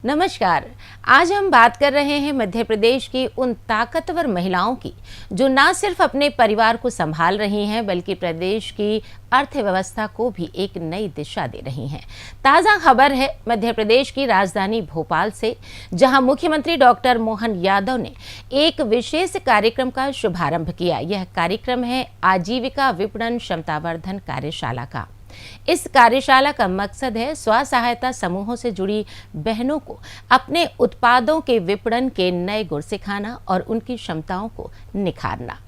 नमस्कार। आज हम बात कर रहे हैं मध्य प्रदेश की उन ताकतवर महिलाओं की जो न सिर्फ अपने परिवार को संभाल रही हैं बल्कि प्रदेश की अर्थव्यवस्था को भी एक नई दिशा दे रही हैं। ताज़ा खबर है मध्य प्रदेश की राजधानी भोपाल से, जहां मुख्यमंत्री डॉक्टर मोहन यादव ने एक विशेष कार्यक्रम का शुभारंभ किया। यह कार्यक्रम है आजीविका विपणन क्षमतावर्धन कार्यशाला का। इस कार्यशाला का मकसद है स्व सहायता समूहों से जुड़ी बहनों को अपने उत्पादों के विपणन के नए गुर सिखाना और उनकी क्षमताओं को निखारना।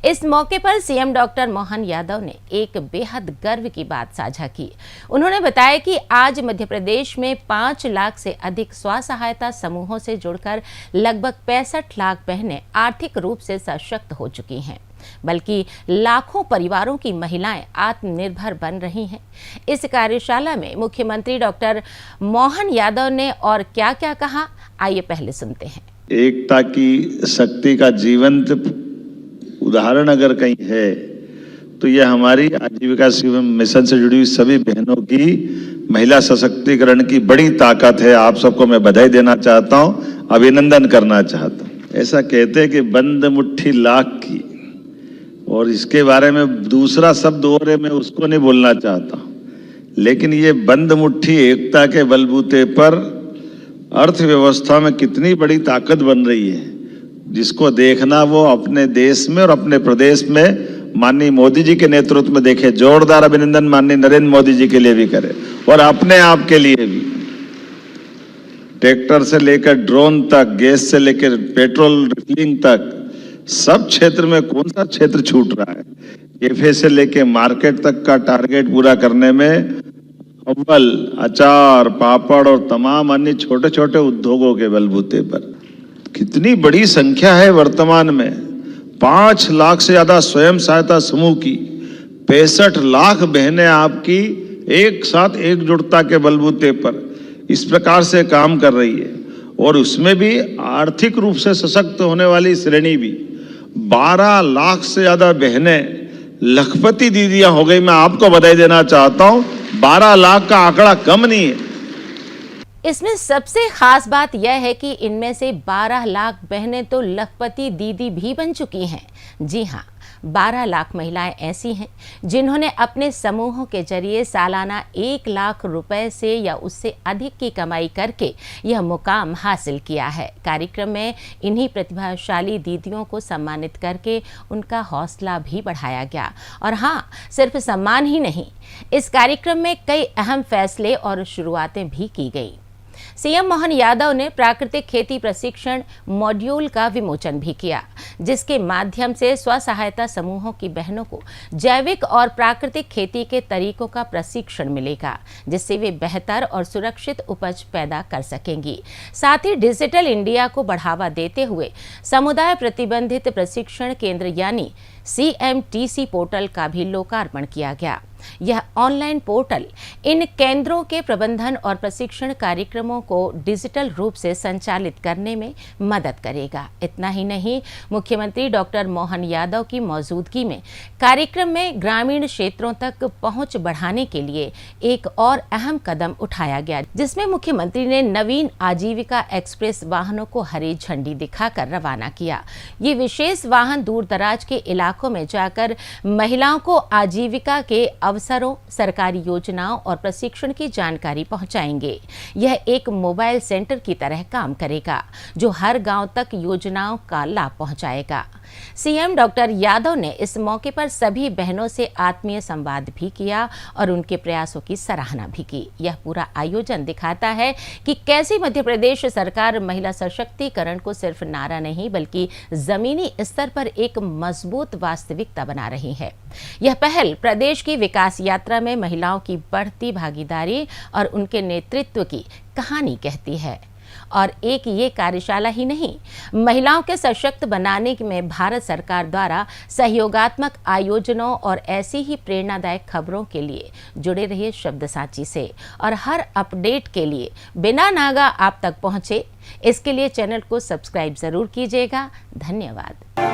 इस मौके पर सीएम डॉक्टर मोहन यादव ने एक बेहद गर्व की बात साझा की। उन्होंने बताया कि आज मध्य प्रदेश में 5 लाख से अधिक स्व सहायता समूहों से जुड़कर लगभग 65 लाख बहनें आर्थिक रूप से सशक्त हो चुकी हैं, बल्कि लाखों परिवारों की महिलाएं आत्मनिर्भर बन रही हैं। इस कार्यशाला में मुख्यमंत्री डॉक्टर मोहन यादव ने और क्या-क्या कहा, आइए पहले सुनते हैं। एकता की शक्ति का जीवंत उदाहरण अगर कहीं है तो यह हमारी आजीविका मिशन से जुड़ी हुई सभी बहनों की महिला सशक्तिकरण की बड़ी ताकत है। आप सबको मैं बधाई देना चाहता हूं, अभिनंदन करना चाहता हूं। ऐसा कहते हैं कि बंद मुट्ठी लाख की, और इसके बारे में दूसरा शब्द और है, मैं उसको नहीं बोलना चाहता, लेकिन ये बंद मुट्ठी एकता के बलबूते पर अर्थव्यवस्था में कितनी बड़ी ताकत बन रही है, जिसको देखना वो अपने देश में और अपने प्रदेश में माननीय मोदी जी के नेतृत्व में देखे। जोरदार अभिनंदन माननीय नरेंद्र मोदी जी के लिए भी करे और अपने आप के लिए भी। ट्रैक्टर से लेकर ड्रोन तक, गैस से लेकर पेट्रोल रिफिलिंग तक, सब क्षेत्र में कौन सा क्षेत्र छूट रहा है। कैफे से लेके मार्केट तक का टारगेट पूरा करने में अव्वल अचार, पापड़ और तमाम अन्य छोटे छोटे उद्योगों के बलबूते पर कितनी बड़ी संख्या है। वर्तमान में 5 लाख से ज्यादा स्वयं सहायता समूह की 65 लाख बहनें आपकी एक साथ एकजुटता के बलबूते पर इस प्रकार से काम कर रही है, और उसमें भी आर्थिक रूप से सशक्त होने वाली श्रेणी भी 12 लाख से ज्यादा बहनें लखपति दीदियां हो गई। मैं आपको बधाई देना चाहता हूं, 12 लाख का आंकड़ा कम नहीं है। इसमें सबसे खास बात यह है कि इनमें से 12 लाख बहनें तो लखपति दीदी भी बन चुकी हैं। जी हां, 12 लाख महिलाएं ऐसी हैं जिन्होंने अपने समूहों के जरिए सालाना 1 लाख रुपए से या उससे अधिक की कमाई करके यह मुकाम हासिल किया है। कार्यक्रम में इन्हीं प्रतिभाशाली दीदियों को सम्मानित करके उनका हौसला भी बढ़ाया गया। और हाँ, सिर्फ सम्मान ही नहीं, इस कार्यक्रम में कई अहम फैसले और शुरुआतें भी की गई। सीएम मोहन यादव ने प्राकृतिक खेती प्रशिक्षण मॉड्यूल का विमोचन भी किया, जिसके माध्यम से स्व सहायता समूहों की बहनों को जैविक और प्राकृतिक खेती के तरीकों का प्रशिक्षण मिलेगा, जिससे वे बेहतर और सुरक्षित उपज पैदा कर सकेंगी। साथ ही डिजिटल इंडिया को बढ़ावा देते हुए समुदाय प्रतिबंधित प्रशिक्षण केंद्र यानी CMTC पोर्टल का भी लोकार्पण किया गया। यह ऑनलाइन पोर्टल इन केंद्रों के प्रबंधन और प्रशिक्षण कार्यक्रमों को डिजिटल रूप से संचालित करने में मदद करेगा। इतना ही नहीं, मुख्यमंत्री डॉक्टर मोहन यादव की मौजूदगी में कार्यक्रम में ग्रामीण क्षेत्रों तक पहुंच बढ़ाने के लिए एक और अहम कदम उठाया गया, जिसमें मुख्यमंत्री ने नवीन आजीविका एक्सप्रेस वाहनों को हरी झंडी दिखाकर रवाना किया। ये विशेष वाहन दूर दराज के इलाकों में जाकर महिलाओं को आजीविका के अवसरों, सरकारी योजनाओं और प्रशिक्षण की जानकारी पहुंचाएंगे। यह एक मोबाइल सेंटर की तरह काम करेगा, जो हर गांव तक योजनाओं का लाभ पहुंचाएगा। सीएम डॉक्टर यादव ने इस मौके पर सभी बहनों से आत्मीय संवाद भी किया और उनके प्रयासों की सराहना भी की। यह पूरा आयोजन दिखाता है कि कैसे मध्य प्रदेश सरकार महिला सशक्तिकरण को सिर्फ नारा नहीं बल्कि जमीनी स्तर पर एक मजबूत वास्तविकता बना रही है। यह पहल प्रदेश की विकास यात्रा में महिलाओं की बढ़ती भागीदारी और उनके नेतृत्व की कहानी कहती है। और एक ये कार्यशाला ही नहीं, महिलाओं के सशक्त बनाने में भारत सरकार द्वारा सहयोगात्मक आयोजनों और ऐसी ही प्रेरणादायक खबरों के लिए जुड़े रहिए शब्दसाची से, और हर अपडेट के लिए बिना नागा आप तक पहुंचे, इसके लिए चैनल को सब्सक्राइब जरूर कीजिएगा। धन्यवाद।